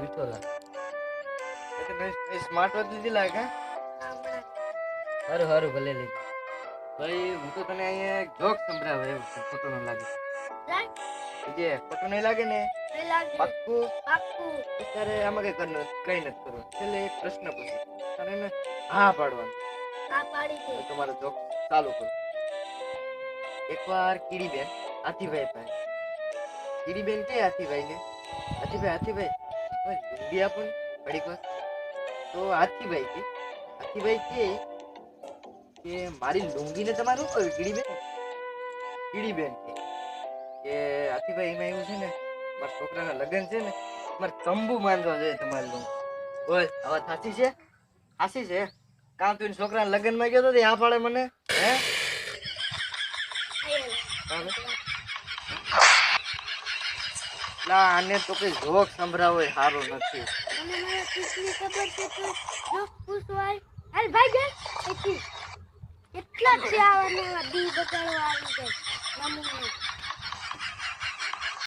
મીઠો લાગે. એ તો કઈ સ્માર્ટ વાત લીધી લાગે. હારું હારું ભલે લે. ભાઈ હું તો તને અહીંયા એક જોક સંભળાવે એવું છે, ખોટું ન લાગે. જે ખોટું નહીં લાગે ને પાક્કું ત્યારે આમાં કઈ નથી કરવું. છેલ્લે એક પ્રશ્ન પૂછું તારે એને હા પાડવાનું. તમારો જોક ચાલુ કરો. એકવાર કીડીબેન હાથીભાઈ પાસે. કીડીબેન કે હાથીભાઈને, હાથીભાઈ લુંગી આપો ને ઘડીક વાર. તો હાથીભાઈ કે મારી લુંગીને તમારે શું કહ્યું કીડીબેન કે હાથીભાઈ એમાં એવું છે ને, મારા છોકરાના લગ્ન છે ને, મારે તંબુ બાંધવા જોઈએ તમારી લુંગી. બોલ હવે થાસી છે કામ તું છોકરાના લગ્નમાં ગયો તો આ પાડે મને હે? લા આને તો કઈ જોક સંભળાવો સારું નથી. કેટલા છે આવા દી બગાડવા આવી જાય.